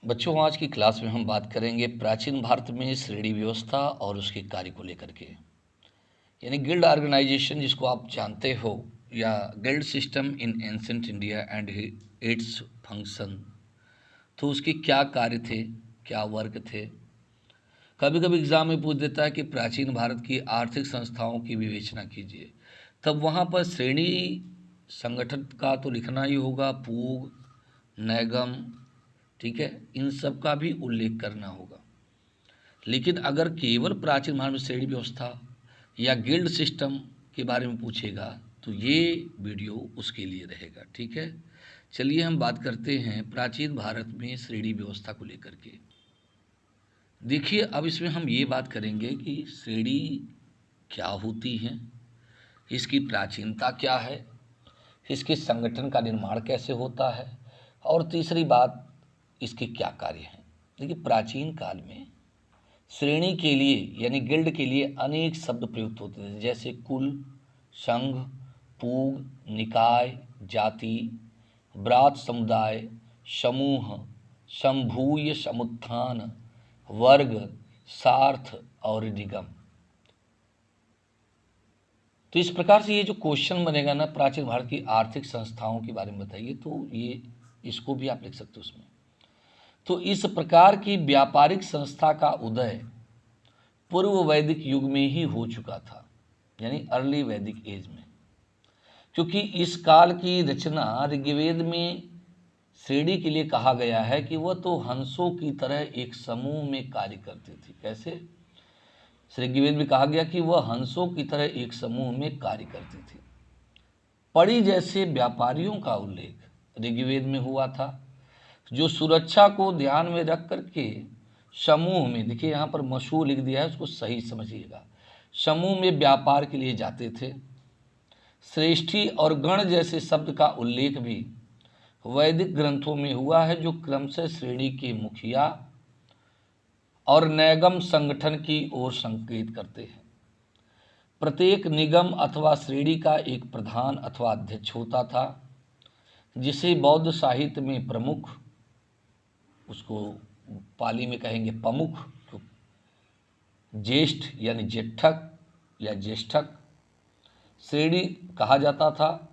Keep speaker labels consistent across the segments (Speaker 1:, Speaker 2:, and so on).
Speaker 1: बच्चों, आज की क्लास में हम बात करेंगे प्राचीन भारत में श्रेणी व्यवस्था और उसके कार्य को लेकर के। यानी गिल्ड ऑर्गेनाइजेशन, जिसको आप जानते हो, या guild system in ancient India and its function. तो उसके क्या कार्य थे, क्या वर्ग थे। कभी कभी एग्जाम में पूछ देता है कि प्राचीन भारत की आर्थिक संस्थाओं की विवेचना कीजिए, तब वहाँ पर श्रेणी संगठन का तो लिखना ही होगा, पूग, नैगम, ठीक है, इन सब का भी उल्लेख करना होगा। लेकिन अगर केवल प्राचीन भारत में श्रेणी व्यवस्था या गिल्ड सिस्टम के बारे में पूछेगा तो ये वीडियो उसके लिए रहेगा। ठीक है, चलिए हम बात करते हैं प्राचीन भारत में श्रेणी व्यवस्था को लेकर के। देखिए, अब इसमें हम ये बात करेंगे कि श्रेणी क्या होती हैं, इसकी प्राचीनता क्या है, इसके संगठन का निर्माण कैसे होता है, और तीसरी बात, इसके क्या कार्य हैं। देखिए, प्राचीन काल में श्रेणी के लिए यानी गिल्ड के लिए अनेक शब्द प्रयुक्त होते थे, जैसे कुल, संघ, पूग, निकाय, जाति, ब्रात समुदाय, समूह, समभूय, समुत्थान, वर्ग, सार्थ और निगम। तो इस प्रकार से ये जो क्वेश्चन बनेगा ना, प्राचीन भारत की आर्थिक संस्थाओं के बारे में बताइए, तो ये इसको भी आप लिख सकते हो उसमें। तो इस प्रकार की व्यापारिक संस्था का उदय पूर्व वैदिक युग में ही हो चुका था, यानी अर्ली वैदिक एज में, क्योंकि इस काल की रचना ऋग्वेद में श्रेणी के लिए कहा गया है कि वह तो हंसों की तरह एक समूह में कार्य करती थी। कैसे? ऋग्वेद में कहा गया कि वह हंसों की तरह एक समूह में कार्य करती थी। पड़ी जैसे व्यापारियों का उल्लेख ऋग्वेद में हुआ था, जो सुरक्षा को ध्यान में रख करके समूह में, देखिए यहाँ पर मशहूर लिख दिया है, उसको सही समझिएगा, समूह में व्यापार के लिए जाते थे। श्रेष्ठी और गण जैसे शब्द का उल्लेख भी वैदिक ग्रंथों में हुआ है, जो क्रमशः श्रेणी के मुखिया और नैगम संगठन की ओर संकेत करते हैं। प्रत्येक निगम अथवा श्रेणी का एक प्रधान अथवा अध्यक्ष होता था, जिसे बौद्ध साहित्य में प्रमुख, उसको पाली में कहेंगे प्रमुख, ज्येष्ठ यानी जेठक या ज्येष्ठक श्रेणी कहा जाता था,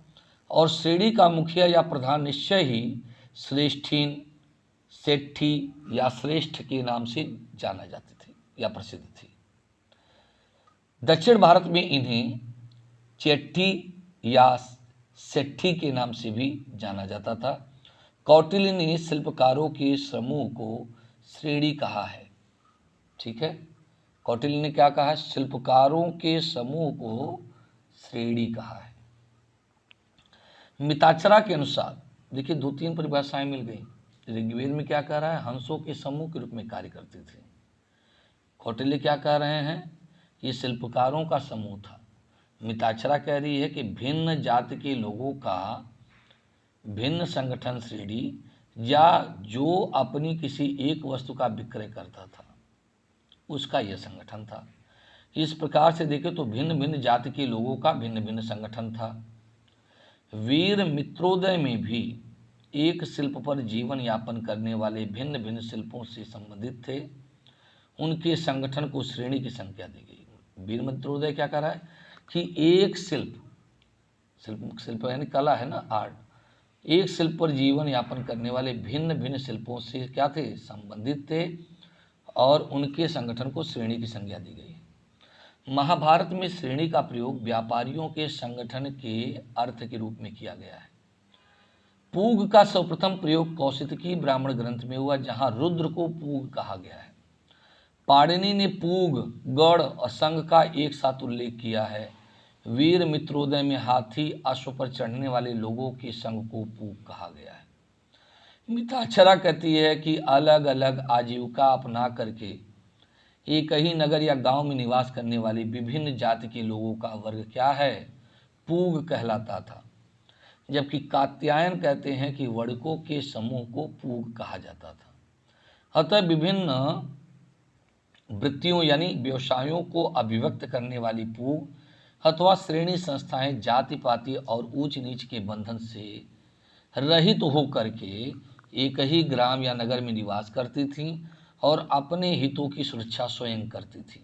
Speaker 1: और श्रेणी का मुखिया या प्रधान निश्चय ही श्रेष्ठीन, सेठी या श्रेष्ठ के नाम से जाना जाती थी या प्रसिद्ध थी। दक्षिण भारत में इन्हें चेट्टी या सेठी के नाम से भी जाना जाता था। कौटिल्य ने शिल्पकारों के समूह को श्रेणी कहा है। ठीक है, कौटिल्य ने क्या कहा है? शिल्पकारों के समूह को श्रेणी कहा है। मिताक्षरा के अनुसार, देखिए दो तीन परिभाषाएं मिल गई। ऋग्वेद में क्या कह रहा है? हंसों के समूह के रूप में कार्य करते थे। कौटिल्य क्या कह रहे हैं? ये शिल्पकारों का समूह था। मिताक्षरा कह रही है कि भिन्न जाति के लोगों का भिन्न संगठन श्रेणी, या जो अपनी किसी एक वस्तु का विक्रय करता था उसका यह संगठन था। इस प्रकार से देखें तो भिन्न भिन्न जाति के लोगों का भिन्न भिन्न संगठन था। वीर मित्रोदय में भी एक शिल्प पर जीवन यापन करने वाले भिन्न भिन्न शिल्पों से संबंधित थे। उनके संगठन को श्रेणी की संख्या दी गई। वीर मित्रोदय क्या कर रहा है कि एक शिल्प यानी कला है ना, आर्ट, एक शिल्प पर जीवन यापन करने वाले भिन्न भिन्न शिल्पों से क्या थे? संबंधित थे, और उनके संगठन को श्रेणी की संज्ञा दी गई। महाभारत में श्रेणी का प्रयोग व्यापारियों के संगठन के अर्थ के रूप में किया गया है। पूग का सर्वप्रथम प्रयोग कौशिकी ब्राह्मण ग्रंथ में हुआ, जहां रुद्र को पूग कहा गया है। पाणिनि ने पूग, गढ़ और संघ का एक साथ उल्लेख किया है। वीर मित्रोदय में हाथी, अश्व पर चढ़ने वाले लोगों के संघ को पूग कहा गया है। मिताक्षरा कहती है कि अलग अलग आजीविका अपना करके एक ही नगर या गांव में निवास करने वाली विभिन्न जाति के लोगों का वर्ग क्या है? पूग कहलाता था। जबकि कात्यायन कहते हैं कि वर्णों के समूह को पूग कहा जाता था। अतः विभिन्न वृत्तियों यानी व्यवसायों को अभिव्यक्त करने वाली पूग अथवा श्रेणी संस्थाएं जाति पाति और ऊंच नीच के बंधन से रहित होकर के एक ही ग्राम या नगर में निवास करती थीं और अपने हितों की सुरक्षा स्वयं करती थीं।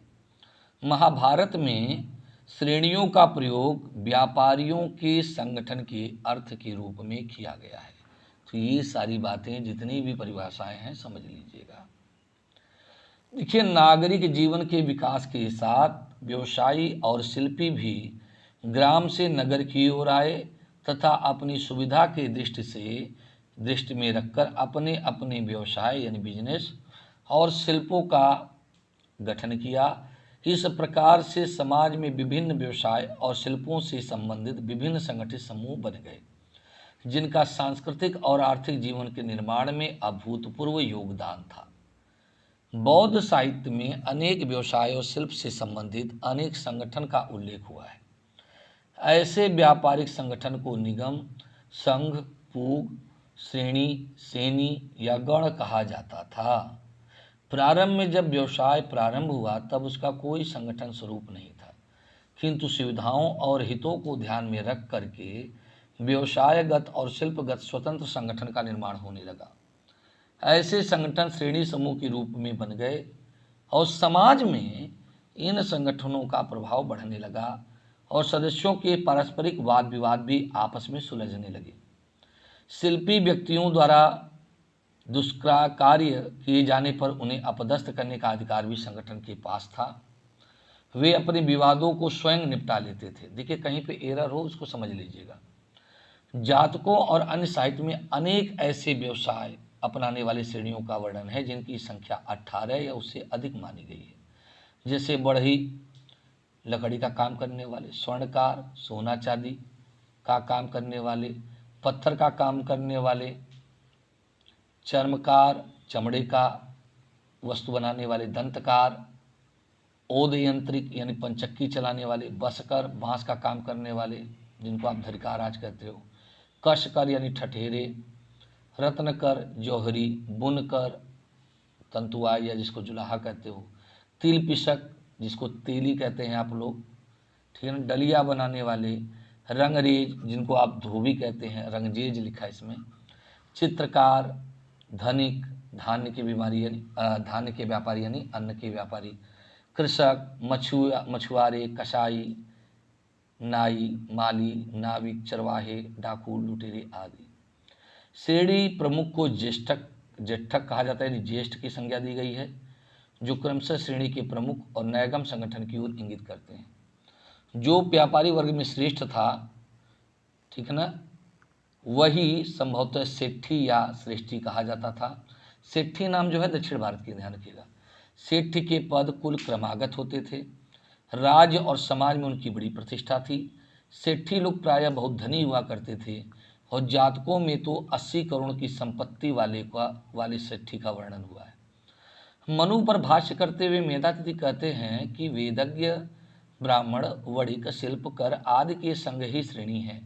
Speaker 1: महाभारत में श्रेणियों का प्रयोग व्यापारियों के संगठन के अर्थ के रूप में किया गया है। तो ये सारी बातें जितनी भी परिभाषाएं हैं समझ लीजिएगा। देखिए, नागरिक जीवन के विकास के साथ व्यवसायी और शिल्पी भी ग्राम से नगर की ओर आए तथा अपनी सुविधा के दृष्टि में रखकर अपने अपने व्यवसाय यानी बिजनेस और शिल्पों का गठन किया। इस प्रकार से समाज में विभिन्न व्यवसाय और शिल्पों से संबंधित विभिन्न संगठित समूह बन गए, जिनका सांस्कृतिक और आर्थिक जीवन के निर्माण में अभूतपूर्व योगदान था। बौद्ध साहित्य में अनेक व्यवसाय और शिल्प से संबंधित अनेक संगठन का उल्लेख हुआ है। ऐसे व्यापारिक संगठन को निगम, संघ, पूग, श्रेणी, सेनी या गण कहा जाता था। प्रारंभ में जब व्यवसाय प्रारंभ हुआ तब उसका कोई संगठन स्वरूप नहीं था, किंतु सुविधाओं और हितों को ध्यान में रख करके व्यवसायगत और शिल्पगत स्वतंत्र संगठन का निर्माण होने लगा। ऐसे संगठन श्रेणी समूह के रूप में बन गए और समाज में इन संगठनों का प्रभाव बढ़ने लगा और सदस्यों के पारस्परिक वाद विवाद भी आपस में सुलझने लगे। शिल्पी व्यक्तियों द्वारा दुष्कार्य किए जाने पर उन्हें अपदस्थ करने का अधिकार भी संगठन के पास था। वे अपने विवादों को स्वयं निपटा लेते थे। देखिए, कहीं पे एरर हो उसको समझ लीजिएगा। जातकों और अन्य साहित्य में अनेक ऐसे व्यवसाय अपनाने वाली श्रेणियों का वर्णन है जिनकी संख्या 18 या उससे अधिक मानी गई है, जैसे बढ़ई लकड़ी का काम करने वाले, स्वर्णकार सोना चांदी का काम करने वाले, पत्थर का काम करने वाले, चर्मकार चमड़े का वस्तु बनाने वाले, दंतकार, ओद यंत्रिक यानी पंचक्की चलाने वाले, बसकर बांस का काम करने वाले जिनको आप धरिकार आज कहते हो, कशकर यानी ठठेरे, रत्नकर जौहरी, बुनकर तंतुआई या जिसको जुलाहा कहते हो, तिल पिसक जिसको तेली कहते हैं आप लोग, ठीक है ना, डलिया बनाने वाले, रंगरेज जिनको आप धोबी कहते हैं, रंगजेज लिखा है इसमें, चित्रकार, धनिक धान्य के व्यापारी यानी अन्न के व्यापारी, कृषक, मछुआरे, कसाई, नाई, माली, नाविक, चरवाहे, डाकू, लुटेरे आदि। श्रेणी प्रमुख को ज्येष्ठक कहा जाता है, यानी ज्येष्ठ की संज्ञा दी गई है, जो क्रमशः श्रेणी के प्रमुख और नैगम संगठन की ओर इंगित करते हैं। जो व्यापारी वर्ग में श्रेष्ठ था, ठीक है ना, वही संभवतः सेठी या श्रेष्ठी कहा जाता था। सेठी नाम जो है दक्षिण भारत की, ध्यान रखिएगा। सेठी के पद कुल क्रमागत होते थे। राज्य और समाज में उनकी बड़ी प्रतिष्ठा थी। सेठी लोग प्रायः बहुत धनी हुआ करते थे और जातकों में तो 80 करोड़ की संपत्ति वाले सेठी का वर्णन हुआ है। मनु पर भाष्य करते हुए मेधातिथि कहते हैं कि वेदज्ञ, ब्राह्मण, वणिक, शिल्पकर आदि के संग ही श्रेणी है।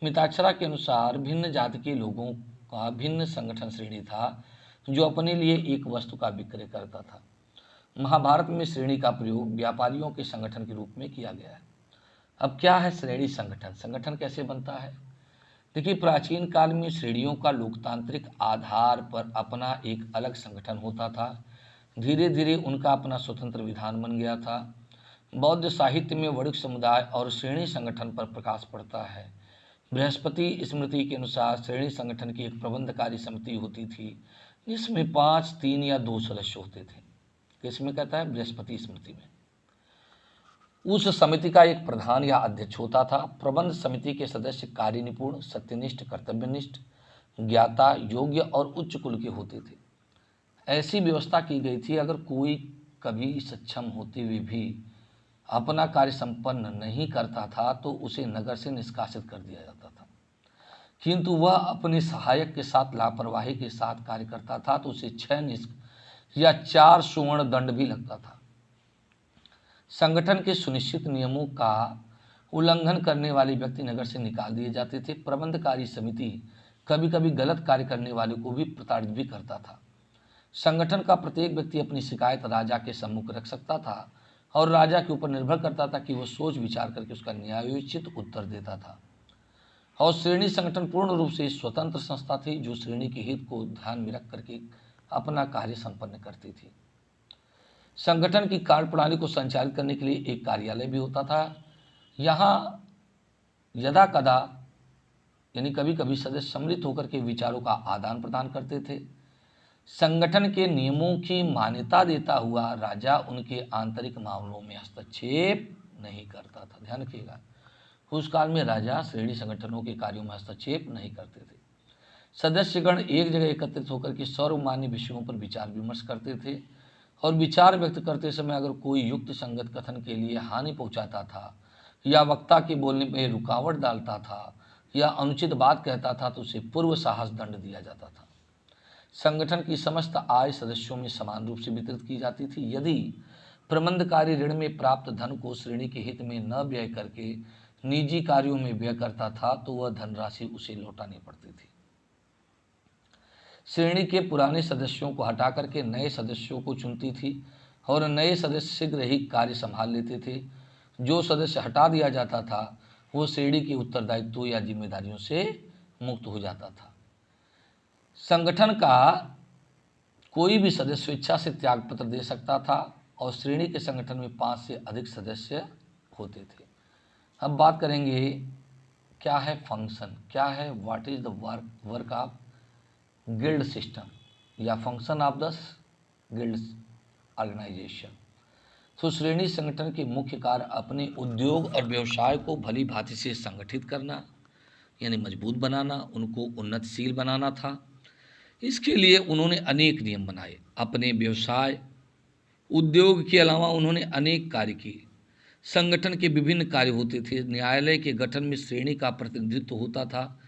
Speaker 1: मिताक्षरा के अनुसार भिन्न जाति के लोगों का भिन्न संगठन श्रेणी था, जो अपने लिए एक वस्तु का विक्रय करता था। महाभारत में श्रेणी का प्रयोग व्यापारियों के संगठन के रूप में किया गया है। अब क्या है श्रेणी संगठन? संगठन कैसे बनता है? देखिए, प्राचीन काल में श्रेणियों का लोकतांत्रिक आधार पर अपना एक अलग संगठन होता था। धीरे धीरे उनका अपना स्वतंत्र विधान बन गया था। बौद्ध साहित्य में वर्णिक समुदाय और श्रेणी संगठन पर प्रकाश पड़ता है। बृहस्पति स्मृति के अनुसार श्रेणी संगठन की एक प्रबंधकारी समिति होती थी, जिसमें 5, 3 या 2 सदस्य होते थे। किसमें कहता है? बृहस्पति स्मृति में। उस समिति का एक प्रधान या अध्यक्ष होता था। प्रबंध समिति के सदस्य कार्य निपुण, सत्यनिष्ठ, कर्तव्यनिष्ठ, ज्ञाता, योग्य और उच्च कुल के होते थे। ऐसी व्यवस्था की गई थी, अगर कोई कभी सक्षम होते हुए भी अपना कार्य संपन्न नहीं करता था तो उसे नगर से निष्कासित कर दिया जाता था। किंतु वह अपने सहायक के साथ लापरवाही के साथ कार्य करता था तो उसे 6 या 4 सुवर्ण दंड भी लगता था। संगठन के सुनिश्चित नियमों का उल्लंघन करने वाले व्यक्ति नगर से निकाल दिए जाते थे। प्रबंधकारी समिति कभी कभी गलत कार्य करने वाले को भी प्रताड़ित भी करता था। संगठन का प्रत्येक व्यक्ति अपनी शिकायत राजा के सम्मुख रख सकता था और राजा के ऊपर निर्भर करता था कि वह सोच विचार करके उसका न्यायोचित उत्तर देता था। और श्रेणी संगठन पूर्ण रूप से स्वतंत्र संस्था थी जो श्रेणी के हित को ध्यान में रख करके अपना कार्य संपन्न करती थी। संगठन की कार्यप्रणाली को संचालित करने के लिए एक कार्यालय भी होता था। यहाँ यदा कदा यानी कभी कभी सदस्य सम्मिलित होकर के विचारों का आदान प्रदान करते थे। संगठन के नियमों की मान्यता देता हुआ राजा उनके आंतरिक मामलों में हस्तक्षेप नहीं करता था। ध्यान रखिएगा, उस काल में राजा श्रेणी संगठनों के कार्यों में हस्तक्षेप नहीं करते थे। सदस्यगण एक जगह एकत्रित होकर के सर्वमान्य विषयों पर विचार विमर्श करते थे और विचार व्यक्त करते समय अगर कोई युक्त संगत कथन के लिए हानि पहुंचाता था या वक्ता के बोलने में रुकावट डालता था या अनुचित बात कहता था तो उसे पूर्व साहस दंड दिया जाता था। संगठन की समस्त आय सदस्यों में समान रूप से वितरित की जाती थी। यदि प्रबंधकारी ऋण में प्राप्त धन को श्रेणी के हित में न व्यय करके निजी कार्यों में व्यय करता था तो वह धनराशि उसे लौटानी पड़ती थी। श्रेणी के पुराने सदस्यों को हटा करके नए सदस्यों को चुनती थी और नए सदस्य शीघ्र ही कार्य संभाल लेते थे। जो सदस्य हटा दिया जाता था वो श्रेणी के उत्तरदायित्व या जिम्मेदारियों से मुक्त हो जाता था। संगठन का कोई भी सदस्य स्वेच्छा से त्याग पत्र दे सकता था और श्रेणी के संगठन में 5 से अधिक सदस्य होते थे। अब बात करेंगे क्या है फंक्शन, क्या है what is the work of guild system या function of the guild organisation. तो श्रेणी संगठन के मुख्य कार्य अपने उद्योग और व्यवसाय को भली भांति से संगठित करना यानी मजबूत बनाना, उनको उन्नतशील बनाना था। इसके लिए उन्होंने अनेक नियम बनाए। अपने व्यवसाय उद्योग के अलावा उन्होंने अनेक कार्य किए। संगठन के विभिन्न कार्य होते थे। न्यायालय के गठन में श्रेणी का प्रतिनिधित्व होता था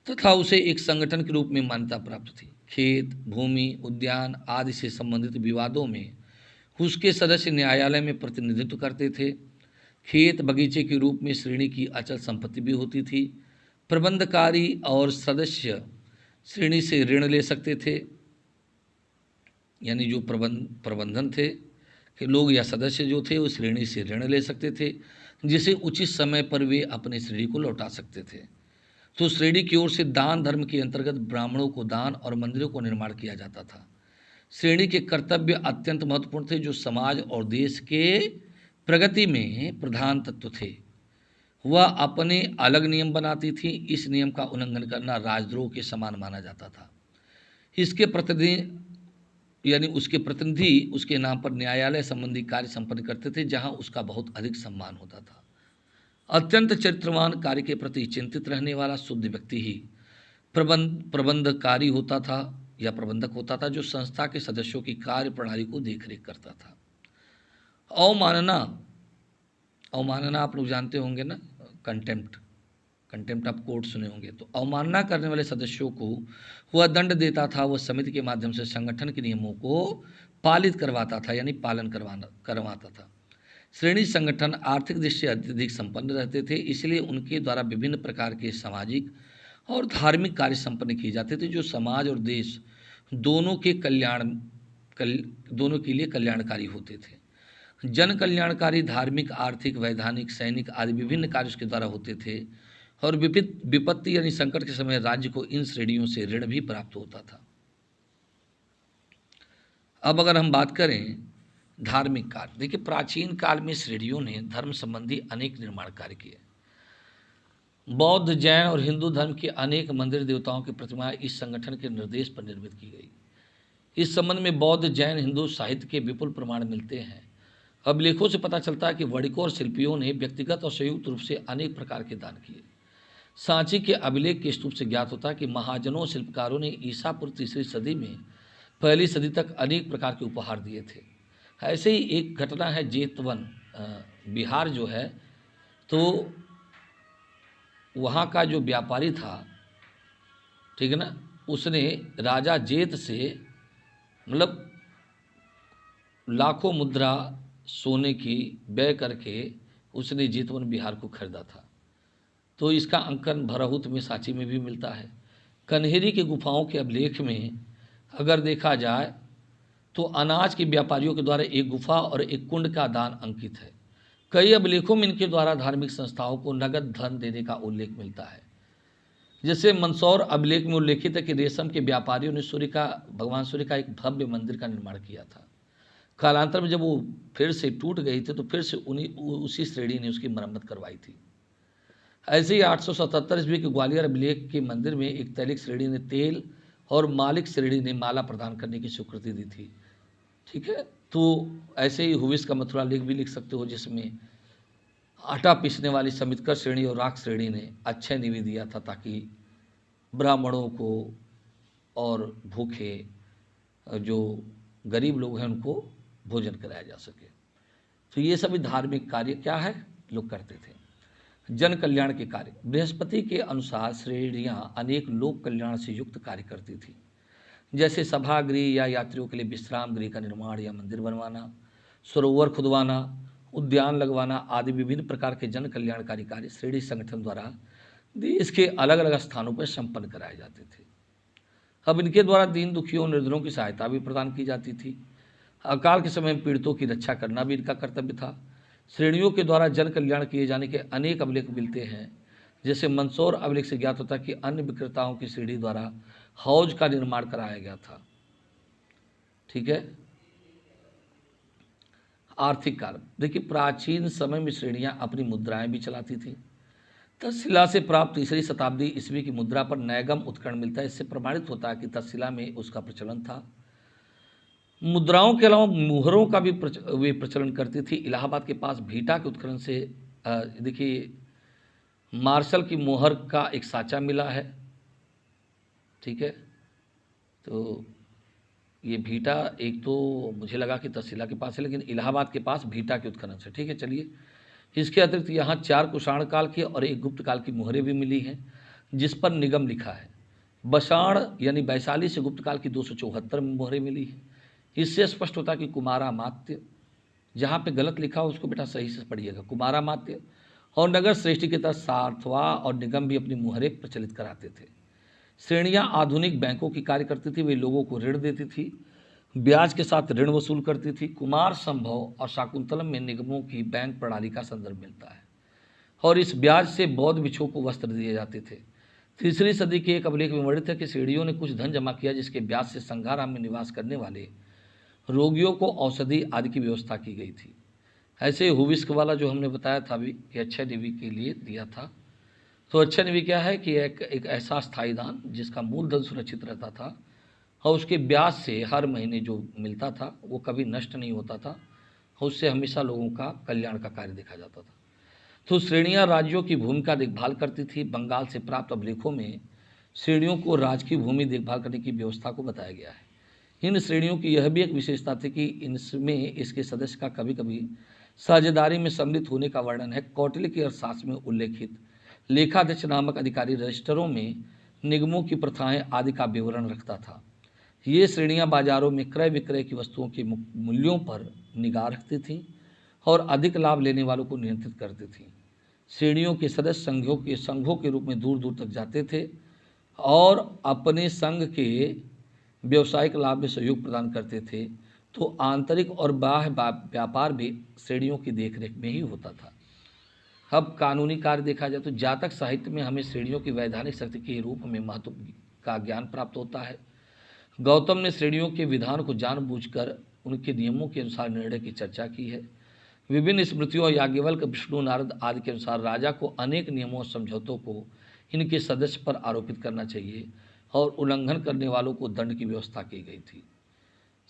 Speaker 1: तथा उसे एक संगठन के रूप में मान्यता प्राप्त थी। खेत, भूमि, उद्यान आदि से संबंधित विवादों में उसके सदस्य न्यायालय में प्रतिनिधित्व करते थे। खेत बगीचे के रूप में श्रेणी की अचल संपत्ति भी होती थी। प्रबंधकारी और सदस्य श्रेणी से ऋण ले सकते थे, यानी जो प्रबंधन थे कि लोग या सदस्य जो थे वो श्रेणी से ऋण ले सकते थे जिसे उचित समय पर वे अपने श्रेणी को लौटा सकते थे। तो श्रेणी की ओर से दान धर्म के अंतर्गत ब्राह्मणों को दान और मंदिरों को निर्माण किया जाता था। श्रेणी के कर्तव्य अत्यंत महत्वपूर्ण थे जो समाज और देश के प्रगति में प्रधान तत्व थे। वह अपने अलग नियम बनाती थी। इस नियम का उल्लंघन करना राजद्रोह के समान माना जाता था। इसके प्रतिनिधि यानी उसके प्रतिनिधि उसके नाम पर न्यायालय संबंधी कार्य संपन्न करते थे जहां उसका बहुत अधिक सम्मान होता था। अत्यंत चरित्रवान कार्य के प्रति चिंतित रहने वाला शुद्ध व्यक्ति ही प्रबंधकारी होता था या प्रबंधक होता था जो संस्था के सदस्यों की कार्य प्रणाली को देखरेख करता था। अवमानना आप लोग जानते होंगे ना, कंटेम्प्ट ऑफ कोर्ट सुने होंगे। तो अवमानना करने वाले सदस्यों को वह दंड देता था। वह समिति के माध्यम से संगठन के नियमों को पालित करवाता था यानी पालन करवाता था। श्रेणी संगठन आर्थिक दृष्टि से अत्यधिक संपन्न रहते थे, इसलिए उनके द्वारा विभिन्न प्रकार के सामाजिक और धार्मिक कार्य संपन्न किए जाते थे जो समाज और देश दोनों के लिए कल्याणकारी होते थे। जन कल्याणकारी, धार्मिक, आर्थिक, वैधानिक, सैनिक आदि विभिन्न कार्य उसके द्वारा होते थे और विपत्ति यानी संकट के समय राज्य को इन श्रेणियों से ऋण भी प्राप्त होता था। अब अगर हम बात करें धार्मिक कार्य, देखिए प्राचीन काल में श्रेणियों ने धर्म संबंधी अनेक निर्माण कार्य किए। बौद्ध, जैन और हिंदू धर्म के अनेक मंदिर देवताओं की प्रतिमाएं इस संगठन के निर्देश पर निर्मित की गई। इस संबंध में बौद्ध, जैन, हिंदू साहित्य के विपुल प्रमाण मिलते हैं। अभिलेखों से पता चलता है कि वणिकों और शिल्पियों ने व्यक्तिगत और संयुक्त रूप से अनेक प्रकार के दान किए। सांची के अभिलेख के स्तूप से ज्ञात होता है कि महाजनों शिल्पकारों ने ईसा पूर्व 3री सदी में 1ली सदी तक अनेक प्रकार के उपहार दिए थे। ऐसे ही एक घटना है जेतवन, बिहार जो है, तो वहाँ का जो व्यापारी था, ठीक है ना, उसने राजा जेत से मतलब लाखों मुद्रा सोने की व्यय करके उसने जेतवन बिहार को खरीदा था। तो इसका अंकन भरहुत में, सांची में भी मिलता है। कन्हेरी के गुफाओं के अभिलेख में अगर देखा जाए तो अनाज के व्यापारियों के द्वारा एक गुफा और एक कुंड का दान अंकित है। कई अभिलेखों में इनके द्वारा धार्मिक संस्थाओं को नगद धन देने का उल्लेख मिलता है। जैसे मंदसौर अभिलेख में उल्लेखित है कि रेशम के व्यापारियों ने भगवान सूर्य का एक भव्य मंदिर का निर्माण किया था। कालांतर में जब वो फिर से टूट गई थी तो फिर से उसी श्रेणी ने उसकी मरम्मत करवाई थी। ऐसे ही 877 ईस्वी के ग्वालियर अभिलेख के मंदिर में एक तैलिक श्रेणी ने तेल और मालिक श्रेणी ने माला प्रदान करने की स्वीकृति दी थी। ठीक है, तो ऐसे ही हुविस का मथुरा लेख भी लिख सकते हो, जिसमें आटा पीसने वाली समितकर श्रेणी और राख श्रेणी ने अक्षय निधि दिया था ताकि ब्राह्मणों को और भूखे जो गरीब लोग हैं उनको भोजन कराया जा सके। तो ये सभी धार्मिक कार्य क्या है लोग करते थे। जन कल्याण के कार्य, बृहस्पति के अनुसार श्रेणियाँ अनेक लोक कल्याण से युक्त कार्य करती थी, जैसे सभागृह या यात्रियों के लिए विश्राम गृह का निर्माण या मंदिर बनवाना, सरोवर खुदवाना, उद्यान लगवाना आदि विभिन्न प्रकार के जन कल्याणकारी कार्य श्रेणी संगठन द्वारा देश के अलग अलग स्थानों पर संपन्न कराए जाते थे। अब इनके द्वारा दीन दुखियों निर्धनों की सहायता भी प्रदान की जाती थी। अकाल के समय में पीड़ितों की रक्षा करना भी इनका कर्तव्य था। श्रेणियों के द्वारा जन कल्याण किए जाने के अनेक अभिलेख मिलते हैं, जैसे मंदसौर अभिलेख से ज्ञात होता है कि अन्य विक्रेताओं की श्रेणी द्वारा हौज का निर्माण कराया गया था। ठीक है, आर्थिक कार्य, देखिए प्राचीन समय में श्रेणियां अपनी मुद्राएं भी चलाती थी। तक्षशिला से प्राप्त 3री शताब्दी ईस्वी की मुद्रा पर नैगम उत्करण मिलता है। इससे प्रमाणित होता है कि तक्षशिला में उसका प्रचलन था। मुद्राओं के अलावा मुहरों का भी वे प्रचलन करती थी। इलाहाबाद के पास भीटा के उत्खनन से देखिए मार्शल की मोहर का एक साँचा मिला है। ठीक है, तो ये भीटा एक तो मुझे लगा कि तक्षशिला के पास है, लेकिन इलाहाबाद के पास भीटा के उत्खनन से। ठीक है, चलिए, इसके अतिरिक्त यहाँ 4 कुषाण काल की और एक गुप्त काल की मोहरें भी मिली हैं, जिस पर निगम लिखा है। बसाण यानी वैशाली से गुप्त काल की 274 मोहरें मिली हैं। इससे स्पष्ट होता है कि कुमारामात्य, जहाँ पे गलत लिखा हो उसको बेटा सही से पढ़िएगा, कुमारामात्य और नगर श्रेष्ठी के तहत सार्थवा और निगम भी अपनी मोहरें प्रचलित कराते थे। श्रेणियाँ आधुनिक बैंकों की कार्य करती थी। वे लोगों को ऋण देती थी, ब्याज के साथ ऋण वसूल करती थी। कुमार संभव और शाकुंतलम में निगमों की बैंक प्रणाली का संदर्भ मिलता है और इस ब्याज से बौद्ध भिक्षुओं को वस्त्र दिए जाते थे। 3री सदी के एक अभिलेख में वर्णित है कि श्रेणियों ने कुछ धन जमा किया, जिसके ब्याज से संघाराम में निवास करने वाले रोगियों को औषधि आदि की व्यवस्था की गई थी। ऐसे हुविस्क वाला जो हमने बताया था अभी कि अक्षय निधि के लिए दिया था। तो अक्षय निधि क्या है कि एक ऐसा स्थायी दान जिसका मूलधन सुरक्षित रहता था और उसके ब्याज से हर महीने जो मिलता था वो कभी नष्ट नहीं होता था और उससे हमेशा लोगों का कल्याण का कार्य देखा जाता था। तो श्रेणियाँ राज्यों की भूमि का देखभाल करती थी। बंगाल से प्राप्त अभिलेखों में श्रेणियों को राज्य की भूमि देखभाल करने की व्यवस्था को बताया गया है। इन श्रेणियों की यह भी एक विशेषता थी कि इनमें इसके सदस्य का कभी कभी साझेदारी में सम्मिलित होने का वर्णन है। कौटिल्य की अर्थशास्त्र में उल्लेखित लेखाध्यक्ष नामक अधिकारी रजिस्टरों में निगमों की प्रथाएं आदि का विवरण रखता था। ये श्रेणियां बाजारों में क्रय विक्रय की वस्तुओं के मूल्यों पर निगाह रखती थीं और अधिक लाभ लेने वालों को नियंत्रित करती थीं। श्रेणियों के सदस्य संघों के रूप में दूर दूर तक जाते थे और अपने संघ के व्यवसायिक लाभ में सहयोग प्रदान करते थे। तो आंतरिक और बाह्य व्यापार भी श्रेणियों की देखरेख में ही होता था। अब कानूनी कार्य देखा जाए तो जातक साहित्य में हमें श्रेणियों की वैधानिक शक्ति के रूप में महत्व का ज्ञान प्राप्त होता है। गौतम ने श्रेणियों के विधान को जानबूझकर उनके नियमों के अनुसार निर्णय की चर्चा की है। विभिन्न स्मृतियों याज्ञवल्क्य, विष्णु, नारद आदि के अनुसार राजा को अनेक नियमों और समझौतों को इनके सदस्य पर आरोपित करना चाहिए और उल्लंघन करने वालों को दंड की व्यवस्था की गई थी।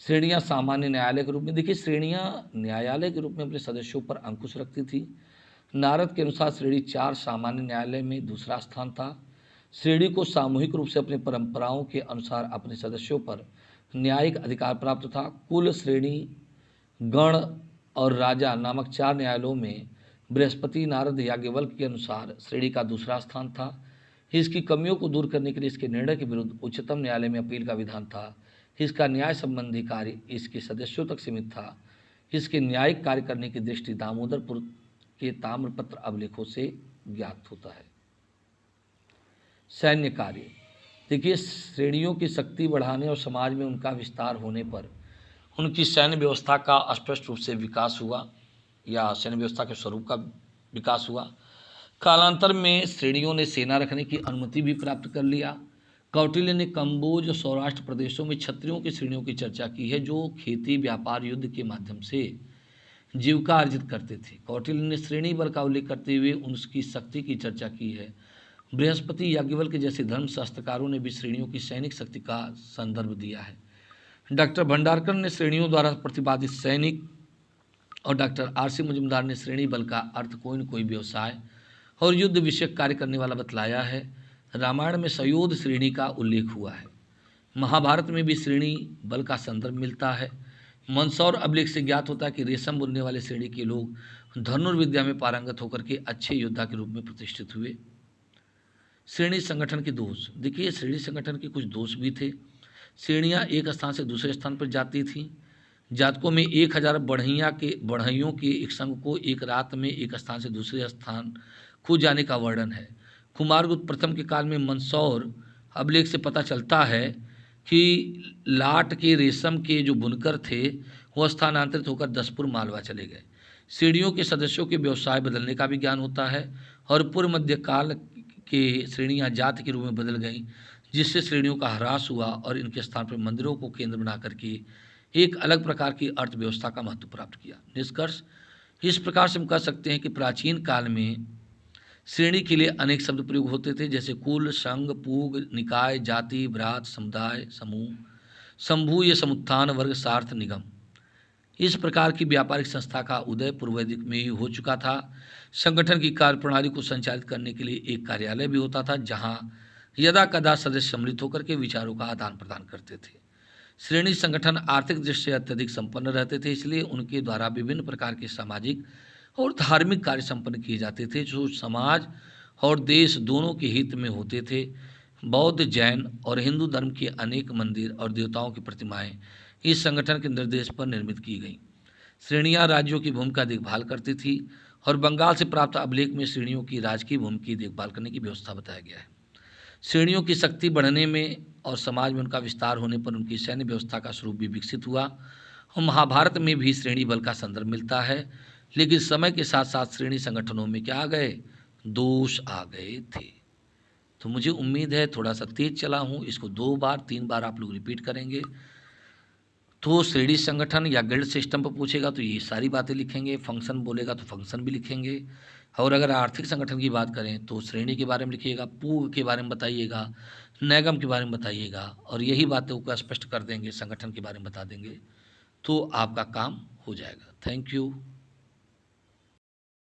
Speaker 1: श्रेणियाँ सामान्य न्यायालय के रूप में, देखिए श्रेणियाँ न्यायालय के रूप में अपने सदस्यों पर अंकुश रखती थी। नारद के अनुसार श्रेणी 4 सामान्य न्यायालय में दूसरा स्थान था। श्रेणी को सामूहिक रूप से अपनी परंपराओं के अनुसार अपने सदस्यों पर न्यायिक अधिकार प्राप्त था। कुल, श्रेणी, गण और राजा नामक 4 न्यायालयों में बृहस्पति, नारद, याज्ञवल्क्य के अनुसार श्रेणी का दूसरा स्थान था। इसकी कमियों को दूर करने के लिए इसके निर्णय के विरुद्ध उच्चतम न्यायालय में अपील का विधान था। इसका न्याय संबंधी कार्य इसके सदस्यों तक सीमित था। इसके न्यायिक कार्य करने की दृष्टि दामोदरपुर के ताम्रपत्र अभिलेखों से ज्ञात होता है। सैन्य कार्य, देखिए श्रेणियों की शक्ति बढ़ाने और समाज में उनका विस्तार होने पर उनकी सैन्य व्यवस्था का स्पष्ट रूप से विकास हुआ या सैन्य व्यवस्था के स्वरूप का विकास हुआ। कालांतर में श्रेणियों ने सेना रखने की अनुमति भी प्राप्त कर लिया। कौटिल्य ने कंबोज और सौराष्ट्र प्रदेशों में क्षत्रियों की श्रेणियों की चर्चा की है, जो खेती, व्यापार, युद्ध के माध्यम से जीविका अर्जित करते थे। कौटिल्य ने श्रेणी बल का उल्लेख करते हुए उनकी शक्ति की चर्चा की है। बृहस्पति, याज्ञवल्क्य जैसे धर्मशास्त्रकारों ने भी श्रेणियों की सैनिक शक्ति का संदर्भ दिया है। डॉक्टर भंडारकर ने श्रेणियों द्वारा प्रतिपादित सैनिक और डॉक्टर आर.सी. मुजुमदार ने श्रेणी बल का अर्थ कोई न कोई व्यवसाय और युद्ध विषयक कार्य करने वाला बतलाया है। रामायण में सयोध श्रेणी का उल्लेख हुआ है। महाभारत में भी श्रेणी बल का संदर्भ मिलता है। मंदसौर अभिलेख से ज्ञात होता है कि रेशम बुनने वाले श्रेणी के लोग धनुर्विद्या में पारंगत होकर के अच्छे योद्धा के रूप में प्रतिष्ठित हुए। श्रेणी संगठन के दोष, देखिए श्रेणी संगठन के कुछ दोष भी थे। श्रेणियाँ एक स्थान से दूसरे स्थान पर जाती थीं। जातकों में 1000 बढ़इयों के एक संघ को एक रात में एक स्थान से दूसरे स्थान को जाने का वर्णन है। कुमारगुप्त प्रथम के काल में मंदसौर अभिलेख से पता चलता है कि लाट के रेशम के जो बुनकर थे वह स्थानांतरित होकर दसपुर मालवा चले गए। श्रेणियों के सदस्यों के व्यवसाय बदलने का भी ज्ञान होता है और पूर्व मध्यकाल के श्रेणियाँ जाति के रूप में बदल गईं, जिससे श्रेणियों का ह्रास हुआ और इनके स्थान पर मंदिरों को केंद्र बना करके एक अलग प्रकार की अर्थव्यवस्था का महत्व प्राप्त किया। निष्कर्ष, इस प्रकार से हम कह सकते हैं कि प्राचीन काल में श्रेणी के लिए अनेक शब्द प्रयोग होते थे, जैसे कुल, संघ, पूग, निकाय, जाति, भ्रात, समुदाय, समूह, समभू, ये समुत्थान, वर्ग, सार्थ, निगम। इस प्रकार की व्यापारिक संस्था का उदय पूर्व वैदिक में ही हो चुका था। संगठन की कार्यप्रणाली को संचालित करने के लिए एक कार्यालय भी होता था, जहां यदा कदा सदस्य सम्मिलित होकर के विचारों का आदान प्रदान करते थे। श्रेणी संगठन आर्थिक दृष्टि से अत्यधिक संपन्न रहते थे, इसलिए उनके द्वारा विभिन्न प्रकार के सामाजिक और धार्मिक कार्य संपन्न किए जाते थे, जो समाज और देश दोनों के हित में होते थे। बौद्ध, जैन और हिंदू धर्म के अनेक मंदिर और देवताओं की प्रतिमाएं इस संगठन के निर्देश पर निर्मित की गईं। श्रेणियां राज्यों की भूमि का देखभाल करती थी और बंगाल से प्राप्त अभिलेख में श्रेणियों की राजकीय भूमि की देखभाल करने की व्यवस्था बताया गया है। श्रेणियों की शक्ति बढ़ने में और समाज में उनका विस्तार होने पर उनकी सैन्य व्यवस्था का स्वरूप भी विकसित हुआ और महाभारत में भी श्रेणी बल का संदर्भ मिलता है। लेकिन समय के साथ साथ श्रेणी संगठनों में क्या आ गए, दोष आ गए थे। तो मुझे उम्मीद है थोड़ा सा तेज चला हूँ, इसको 2 बार 3 बार आप लोग रिपीट करेंगे। तो श्रेणी संगठन या गिल्ड सिस्टम पर पूछेगा तो ये सारी बातें लिखेंगे, फंक्शन बोलेगा तो फंक्शन भी लिखेंगे, और अगर आर्थिक संगठन की बात करें तो श्रेणी के बारे में लिखिएगा, पूग के बारे में बताइएगा, नैगम के बारे में बताइएगा, और यही बातों को स्पष्ट कर देंगे, संगठन के बारे में बता देंगे, तो आपका काम हो जाएगा। Thank you.